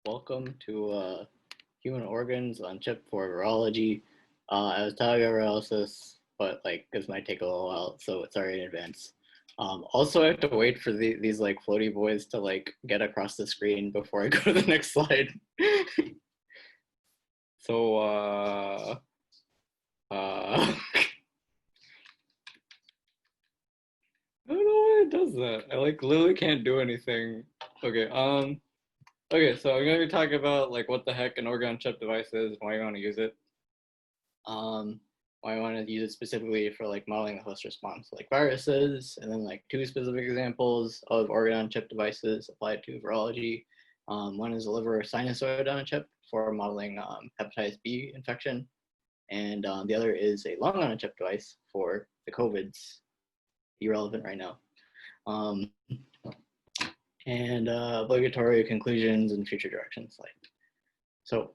Welcome to Human Organs on Chip for Virology. I was telling everyone else this, but this might take a little while, so sorry in advance. Also, I have to wait for these floaty boys to get across the screen before I go to the next slide. So, I don't know why it does that. I literally can't do anything. Okay, okay, so I'm gonna be talking about what the heck an organ on chip device is, why you want to use it. Why I want to use it specifically for modeling the host response, like viruses, and then two specific examples of organ on chip devices applied to virology. One is a liver sinusoid on a chip for modeling hepatitis B infection, and the other is a lung on a chip device for the COVIDs, irrelevant right now. And obligatory conclusions and future directions. So,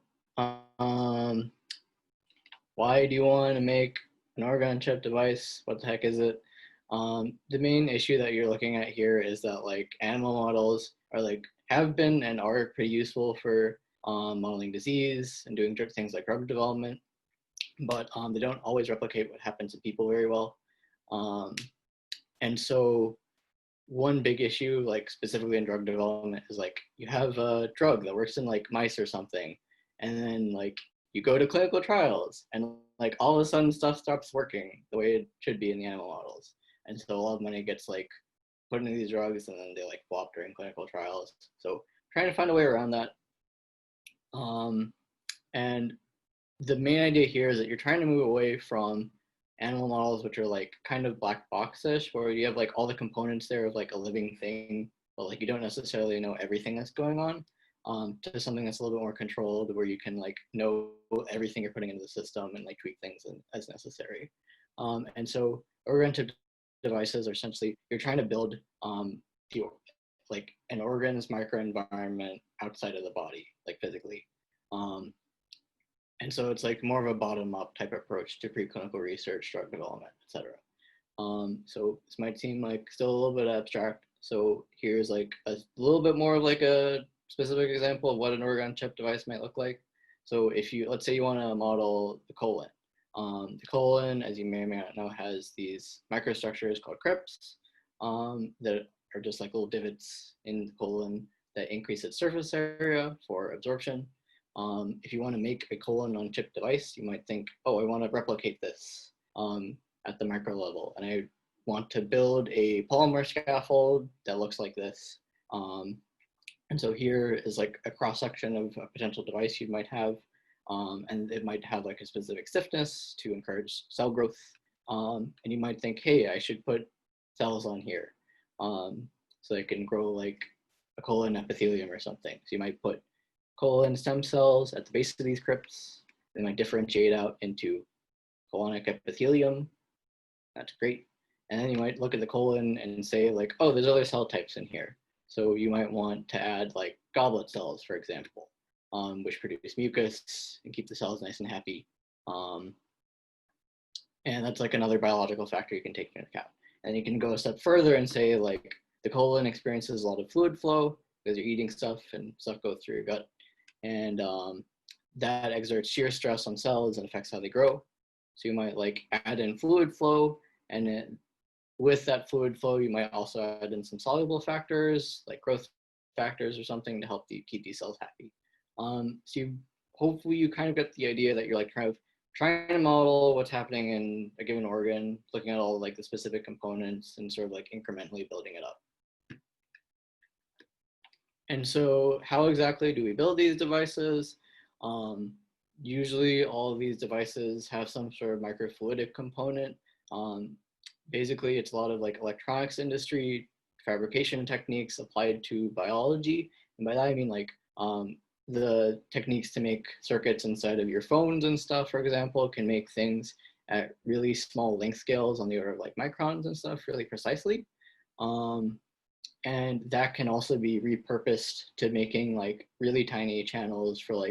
why do you want to make an organ on chip device? What the heck is it? The main issue that you're looking at here is that animal models are have been and are pretty useful for modeling disease and doing things like drug development, but they don't always replicate what happens in people very well. And so one big issue, specifically in drug development, is you have a drug that works in mice or something, and then you go to clinical trials, and all of a sudden stuff stops working the way it should be in the animal models, and so a lot of money gets put into these drugs, and then they flop during clinical trials. So trying to find a way around that. And the main idea here is that you're trying to move away from animal models, which are kind of black box-ish, where you have all the components there of a living thing, but you don't necessarily know everything that's going on, to something that's a little bit more controlled, where you can know everything you're putting into the system and tweak things as necessary. And so organ-on-chip devices are essentially, you're trying to build an organ's microenvironment outside of the body, physically. And so it's more of a bottom-up type approach to preclinical research, drug development, etc. So this might seem still a little bit abstract. So here's a little bit more of a specific example of what an organ-on-chip device might look like. So if you, let's say you want to model the colon. The colon, as you may or may not know, has these microstructures called crypts that are just little divots in the colon that increase its surface area for absorption. If you want to make a colon on chip device, you might think, oh, I want to replicate this at the micro level, and I want to build a polymer scaffold that looks like this. And so here is a cross-section of a potential device you might have, and it might have a specific stiffness to encourage cell growth. And you might think, hey, I should put cells on here so they can grow a colon epithelium or something. So you might put colon stem cells at the base of these crypts. They might differentiate out into colonic epithelium. That's great. And then you might look at the colon and say oh, there's other cell types in here. So you might want to add goblet cells, for example, which produce mucus and keep the cells nice and happy. And that's another biological factor you can take into account. And you can go a step further and say the colon experiences a lot of fluid flow because you're eating stuff and stuff goes through your gut. And that exerts shear stress on cells and affects how they grow. So you might add in fluid flow, and then with that fluid flow, you might also add in some soluble factors, growth factors or something, to help keep these cells happy. So hopefully you kind of get the idea that you're trying to model what's happening in a given organ, looking at all the specific components and sort of incrementally building it up. And so how exactly do we build these devices? Usually all of these devices have some sort of microfluidic component. Basically, it's a lot of electronics industry fabrication techniques applied to biology. And by that, I mean the techniques to make circuits inside of your phones and stuff, for example, can make things at really small length scales on the order of microns and stuff really precisely. And that can also be repurposed to making really tiny channels for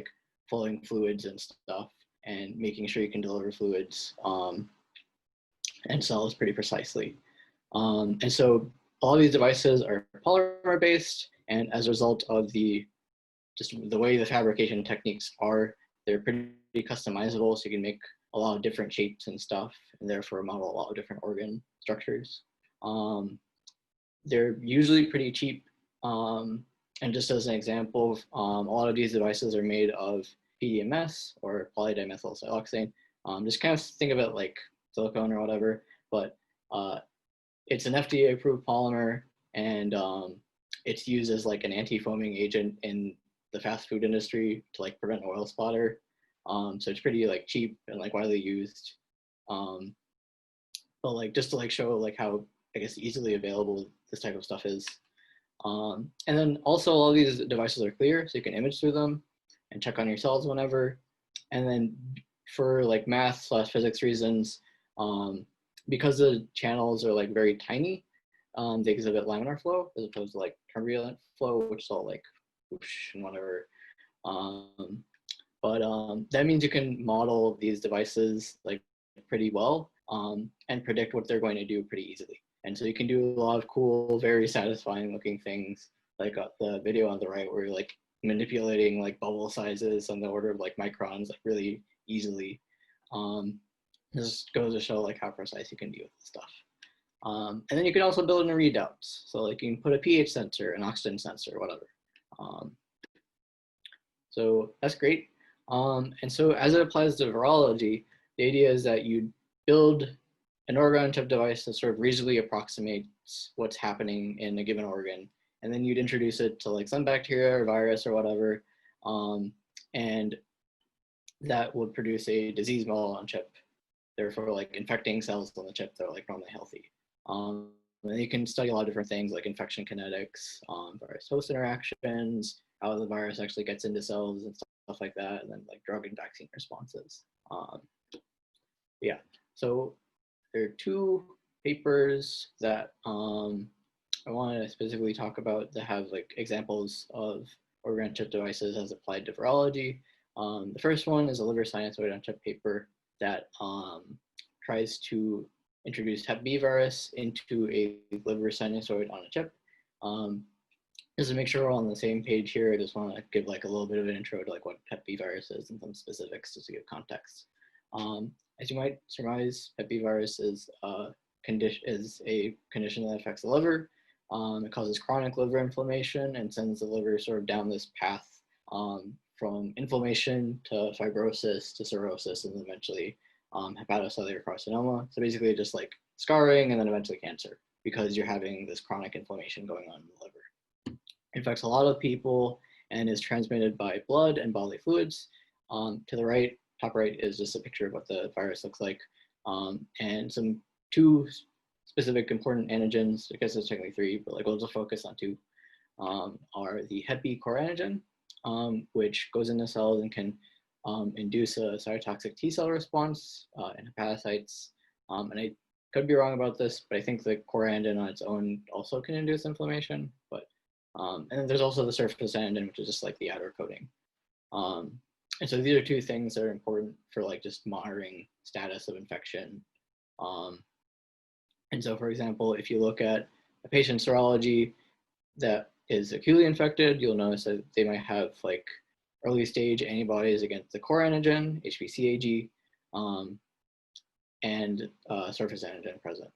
flowing fluids and stuff, and making sure you can deliver fluids and cells pretty precisely. And so all of these devices are polymer based, and as a result of the just the way the fabrication techniques are, they're pretty customizable, so you can make a lot of different shapes and stuff, and therefore model a lot of different organ structures. They're usually pretty cheap. And just as an example, a lot of these devices are made of PDMS or polydimethylsiloxane. Just kind of think of it like silicone or whatever, but it's an FDA approved polymer, and it's used as like an anti-foaming agent in the fast food industry to like prevent oil splatter. So it's pretty like cheap and like widely used. But like just to like show like how, I guess, easily available this type of stuff is. And then also all of these devices are clear, so you can image through them and check on your cells whenever. And then for like math/physics reasons, because the channels are like very tiny, they exhibit laminar flow as opposed to like turbulent flow, which is all like whoosh and whatever. But that means you can model these devices like pretty well and predict what they're going to do pretty easily. And so you can do a lot of cool, very satisfying looking things, like the video on the right where you're like manipulating like bubble sizes on the order of like microns like really easily. This goes to show like how precise you can be with this stuff. And then you can also build in readouts. So like you can put a pH sensor, an oxygen sensor, whatever. So that's great. And so as it applies to virology, the idea is that you build an organ-on-chip device that sort of reasonably approximates what's happening in a given organ. And then you'd introduce it to like some bacteria or virus or whatever. And that would produce a disease model on chip, therefore like infecting cells on the chip that are like normally healthy. And you can study a lot of different things like infection kinetics, virus-host interactions, how the virus actually gets into cells and stuff like that, and then like drug and vaccine responses. Yeah, so there are two papers that I want to specifically talk about that have like examples of organ-on-chip devices as applied to virology. The first one is a liver sinusoid on chip paper that tries to introduce Hep B virus into a liver sinusoid on a chip. Just to make sure we're all on the same page here, I just want to give like a little bit of an intro to like what Hep B virus is and some specifics just to give context. As you might surmise, Hep B virus is a condition that affects the liver. It causes chronic liver inflammation and sends the liver sort of down this path from inflammation to fibrosis to cirrhosis and then eventually hepatocellular carcinoma. So basically just like scarring and then eventually cancer because you're having this chronic inflammation going on in the liver. It affects a lot of people and is transmitted by blood and bodily fluids. To the right, top right is just a picture of what the virus looks like. And two specific important antigens, I guess there's technically three, but like we'll just focus on two, are the Hep B core antigen, which goes into cells and can induce a cytotoxic T cell response in hepatocytes. And I could be wrong about this, but I think the core antigen on its own also can induce inflammation. But and then there's also the surface antigen, which is just like the outer coating. And so these are two things that are important for like just monitoring status of infection. And so, for example, if you look at a patient's serology that is acutely infected, you'll notice that they might have like early stage antibodies against the core antigen, HBsAg, and surface antigen present.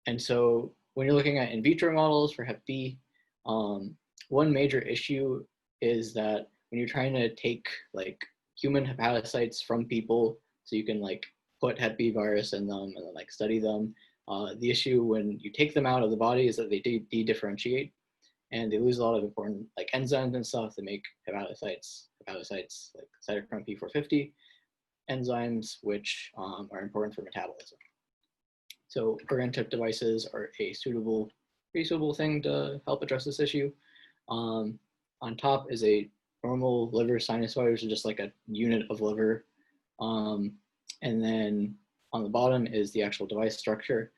And so when you're looking at in vitro models for Hep B, one major issue is that when you're trying to take like human hepatocytes from people so you can like put Hep B virus in them and then like study them, the issue when you take them out of the body is that they de-differentiate and they lose a lot of important like enzymes and stuff that make hepatocytes like cytochrome P450 enzymes, which are important for metabolism. So organ-on-chip devices are a pretty suitable thing to help address this issue. On top is a normal liver sinusoid, which is just like a unit of liver. And then on the bottom is the actual device structure,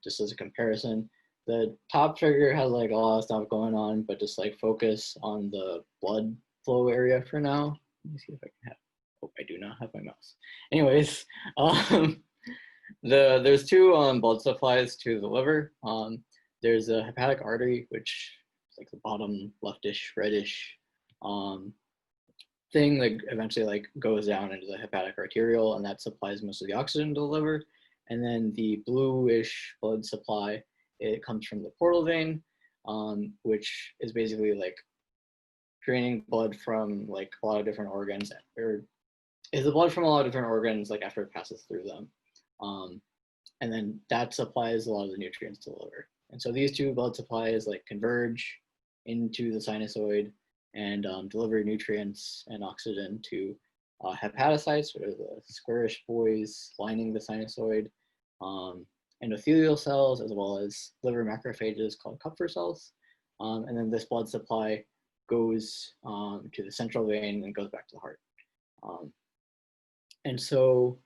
just as a comparison. The top figure has like a lot of stuff going on, but just like focus on the blood flow area for now. Let me see if I can have, oh, I do not have my mouse. Anyways, there's two blood supplies to the liver. There's a hepatic artery, which is like the bottom leftish, reddish thing that eventually like goes down into the hepatic arteriole, and that supplies most of the oxygen to the liver. And then the bluish blood supply, it comes from the portal vein, which is basically like draining blood from like a lot of different organs, or is the blood from a lot of different organs like after it passes through them. And then that supplies a lot of the nutrients to the liver. And so these two blood supplies like converge into the sinusoid and deliver nutrients and oxygen to hepatocytes, which are the squarish boys lining the sinusoid, endothelial cells, as well as liver macrophages called Kupffer cells. And then this blood supply goes to the central vein and goes back to the heart. And so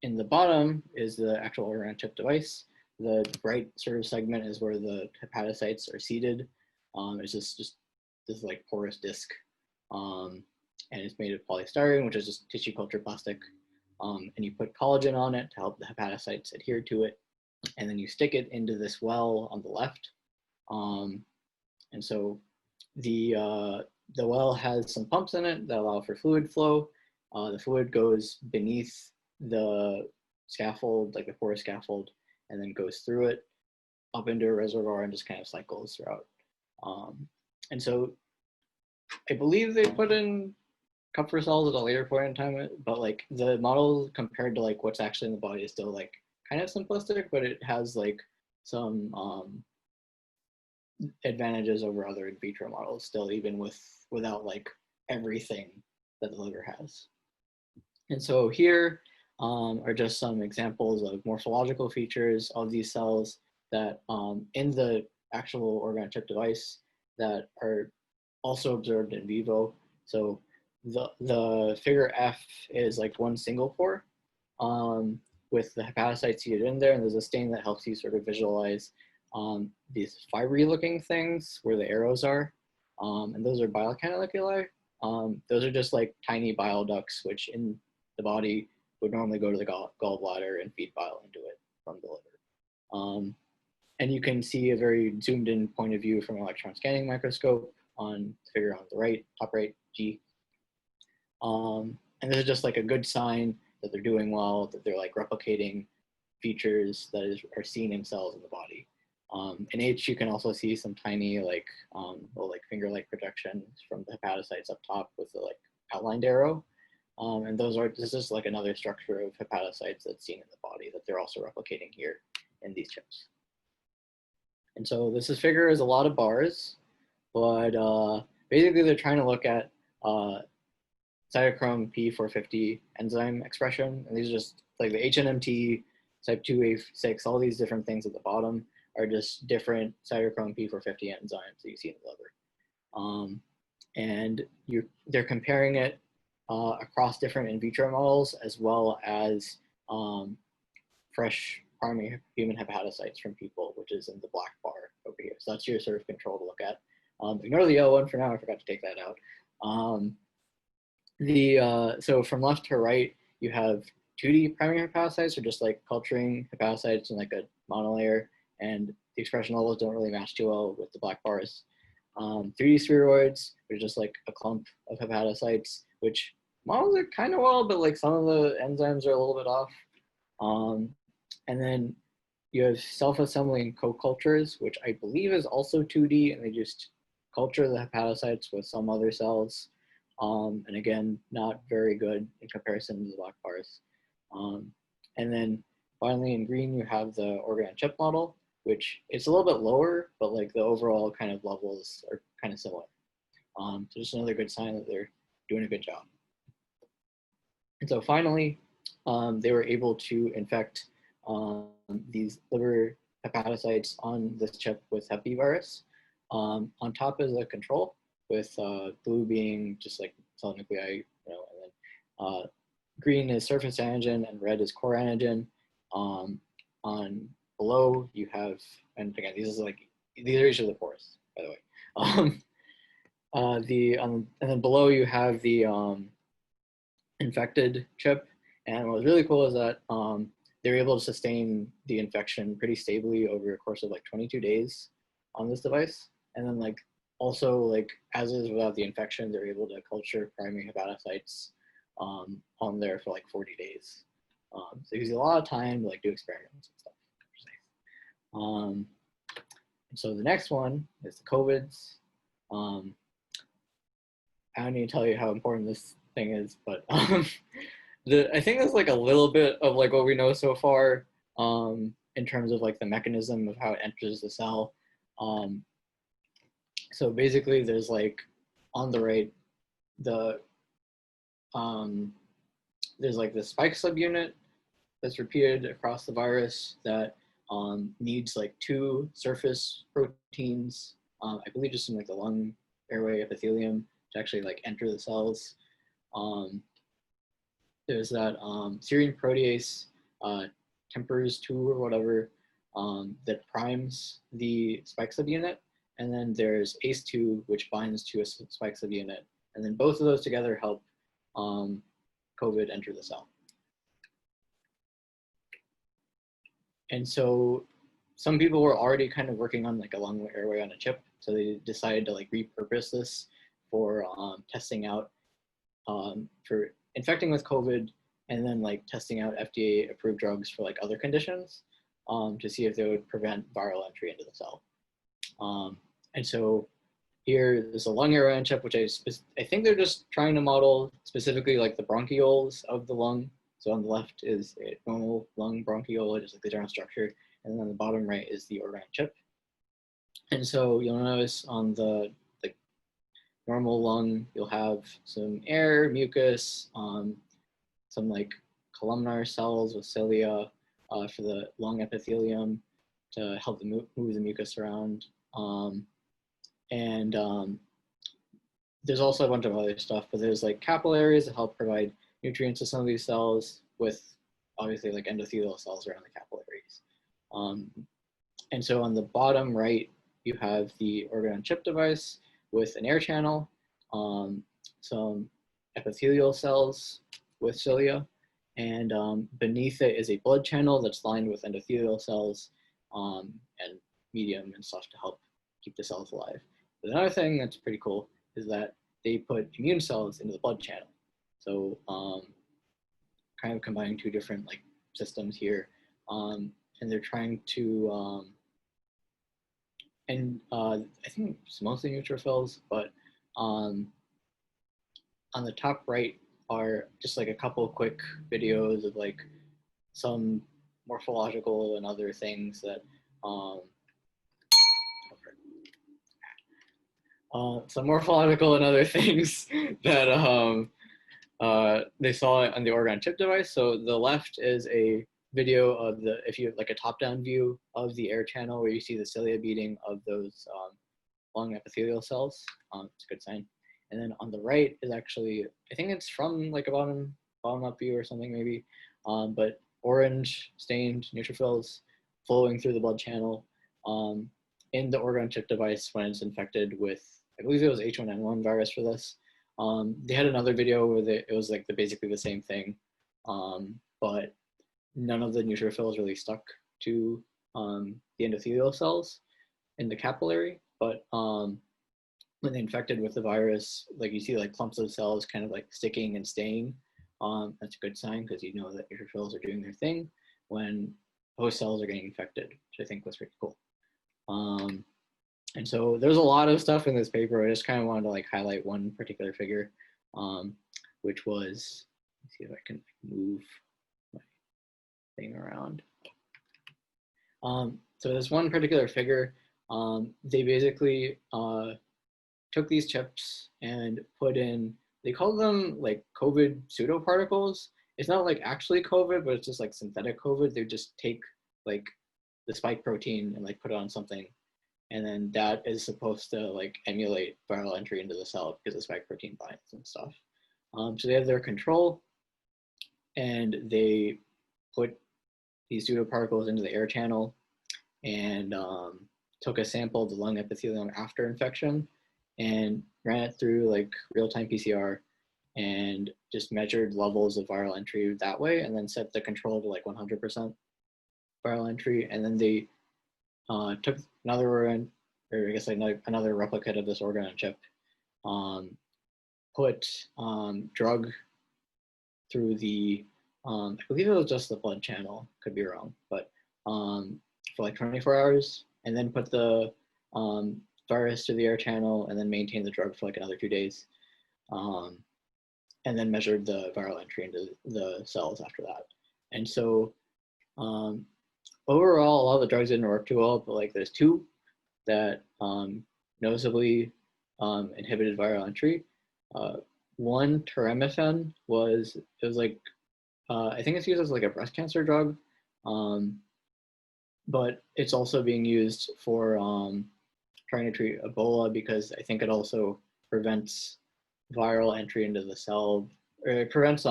in the bottom is the actual organ-on-chip device. The right sort of segment is where the hepatocytes are seated. It's just this like porous disc, and it's made of polystyrene, which is just tissue culture plastic. And you put collagen on it to help the hepatocytes adhere to it, and then you stick it into this well on the left. And so the well has some pumps in it that allow for fluid flow. The fluid goes beneath the scaffold, like the porous scaffold, and then goes through it up into a reservoir and just kind of cycles throughout. And so I believe they put in Kupffer cells at a later point in time, but like the model compared to like what's actually in the body is still like kind of simplistic, but it has like some advantages over other in vitro models still, even without like everything that the liver has. And so here are just some examples of morphological features of these cells that in the actual organ-on-chip device that are also observed in vivo. So the figure F is like one single pore with the hepatocytes seated in there, and there's a stain that helps you sort of visualize these fibery looking things where the arrows are, and those are bile canaliculi. Those are just like tiny bile ducts which in the body would normally go to the gallbladder and feed bile into it from the liver. And you can see a very zoomed in point of view from an electron scanning microscope on the figure on the right, top right, G. And this is just like a good sign that they're doing well, that they're like replicating features that are seen in cells in the body. In H, you can also see some tiny like little like finger-like projections from the hepatocytes up top with the like outlined arrow. And this is like another structure of hepatocytes that's seen in the body that they're also replicating here in these chips. And so this figure is a lot of bars, but basically they're trying to look at cytochrome P450 enzyme expression. And these are just like the HNMT, type 2A6, all these different things at the bottom are just different cytochrome P450 enzymes that you see in the liver. And they're comparing it across different in vitro models, as well as fresh primary human hepatocytes from people, which is in the black bar over here. So that's your sort of control to look at. Ignore the yellow one for now, I forgot to take that out. So from left to right, you have 2D primary hepatocytes, or just like culturing hepatocytes in like a monolayer, and the expression levels don't really match too well with the black bars. 3D spheroids, which is just like a clump of hepatocytes, which models are kind of well, but like some of the enzymes are a little bit off. And then you have self-assembling co-cultures, which I believe is also 2D, and they just culture the hepatocytes with some other cells. And again, not very good in comparison to the black bars. And then finally in green, you have the organ-on-chip model, which it's a little bit lower, but like the overall kind of levels are kind of similar. So just another good sign that they're doing a good job. And so finally, they were able to infect these liver hepatocytes on this chip with Hep B virus. On top is a control, with blue being just like cell nuclei, and then green is surface antigen and red is core antigen. On below you have, and again, these are each of the pores, by the way. And then below you have the infected chip. And what was really cool is that they were able to sustain the infection pretty stably over a course of like 22 days on this device. And then like also, like as is without the infection, they're able to culture primary hepatocytes on there for like 40 days. So it gives you a lot of time to like do experiments and stuff. So the next one is the COVIDs. I don't need to tell you how important this thing is, but I think there's like a little bit of like what we know so far in terms of like the mechanism of how it enters the cell. So basically, there's like on the right, there's like the spike subunit that's repeated across the virus that needs like two surface proteins, I believe just in like the lung airway epithelium to actually like enter the cells. There's that serine protease tempers 2 or whatever that primes the spike subunit. And then there's ACE2, which binds to a spike subunit. And then both of those together help COVID enter the cell. And so some people were already kind of working on like a lung airway on a chip. So they decided to like repurpose this for testing out for infecting with COVID and then like testing out FDA approved drugs for like other conditions to see if they would prevent viral entry into the cell. And so here there's a lung airway on chip, which I think they're just trying to model specifically like the bronchioles of the lung. So on the left is a normal lung bronchiole, just like the general structure. And then on the bottom right is the organ chip. And so you'll notice on the normal lung, you'll have some air, mucus, some like columnar cells with cilia for the lung epithelium to help move the mucus around. There's also a bunch of other stuff, but there's like capillaries that help provide nutrients to some of these cells with obviously like endothelial cells around the capillaries. And so on the bottom right, you have the organ on chip device with an air channel, some epithelial cells with cilia, and beneath it is a blood channel that's lined with endothelial cells and medium and stuff to help keep the cells alive. But another thing that's pretty cool is that they put immune cells into the blood channel. So kind of combining two different like systems here. And they're trying to, I think it's mostly neutrophils, but on the top right are just like a couple of quick videos of like some morphological and other things that some morphological and other things that they saw on the organ chip device. So the left is a video of if you have like a top-down view of the air channel where you see the cilia beating of those lung epithelial cells. It's a good sign. And then on the right is actually, I think it's from like a bottom-up view or something maybe, but orange stained neutrophils flowing through the blood channel in the organ chip device when it's infected with, I believe it was H1N1 virus for this. They had another video where it was like basically the same thing, but none of the neutrophils really stuck to the endothelial cells in the capillary. But when they infected with the virus, like you see like clumps of cells kind of like sticking and staying. That's a good sign because you know that neutrophils are doing their thing when host cells are getting infected, which I think was pretty cool. And so there's a lot of stuff in this paper. I just kind of wanted to like highlight one particular figure, which was, let's see if I can move my thing around. So this one particular figure, they basically took these chips and put in, they call them like COVID pseudoparticles. It's not like actually COVID, but it's just like synthetic COVID. They just take like the spike protein and like put it on something. And then that is supposed to like emulate viral entry into the cell because the spike protein binds and stuff. So they have their control and they put these pseudoparticles into the air channel and took a sample of the lung epithelium after infection and ran it through like real-time PCR and just measured levels of viral entry that way and then set the control to like 100% viral entry. And then they took another or I guess like another replicate of this organ on chip, put drug through the, I believe it was just the blood channel, could be wrong, but for like 24 hours, and then put the virus through the air channel, and then maintain the drug for like another 2 days, and then measured the viral entry into the cells after that. And so overall, a lot of the drugs didn't work too well, but like there's two that noticeably inhibited viral entry. One, teremiphen, was like, I think it's used as like a breast cancer drug, but it's also being used for trying to treat Ebola, because I think it also prevents viral entry into the cell, or it prevents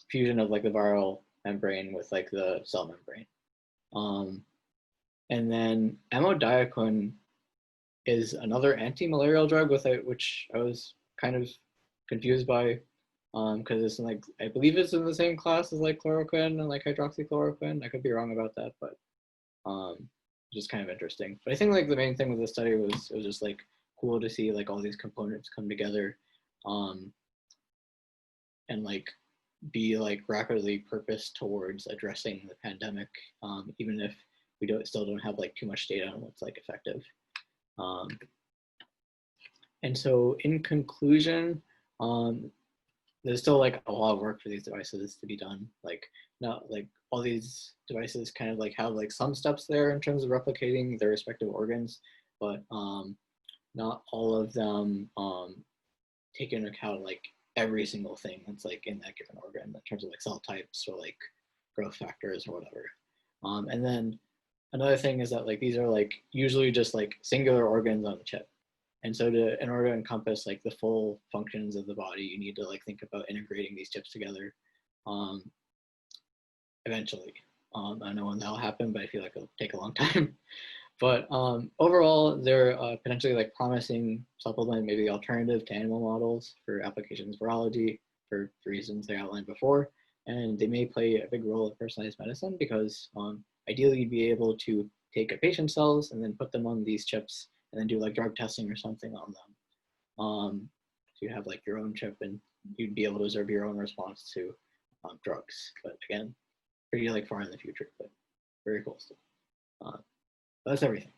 fusion of like the viral membrane with like the cell membrane. And then amodiaquine is another anti-malarial drug which I was kind of confused by, because it's like, I believe it's in the same class as like chloroquine and like hydroxychloroquine. I could be wrong about that, but just kind of interesting. But I think like the main thing with the study was, it was just like cool to see like all these components come together, and like be like rapidly purposed towards addressing the pandemic, even if we still don't have like too much data on what's like effective. And so in conclusion, there's still like a lot of work for these devices to be done. Like, not like all these devices kind of like have like some steps there in terms of replicating their respective organs, but not all of them take into account like every single thing that's like in that given organ in terms of like cell types or like growth factors or whatever. And then another thing is that like these are like usually just like singular organs on the chip. And so in order to encompass like the full functions of the body, you need to like think about integrating these chips together eventually. I don't know when that'll happen, but I feel like it'll take a long time. But overall, they're potentially like promising supplement, maybe alternative to animal models for applications virology for reasons I outlined before. And they may play a big role in personalized medicine, because ideally you'd be able to take a patient's cells and then put them on these chips and then do like drug testing or something on them. So you have like your own chip and you'd be able to observe your own response to drugs. But again, pretty like far in the future, but very cool stuff. That's everything.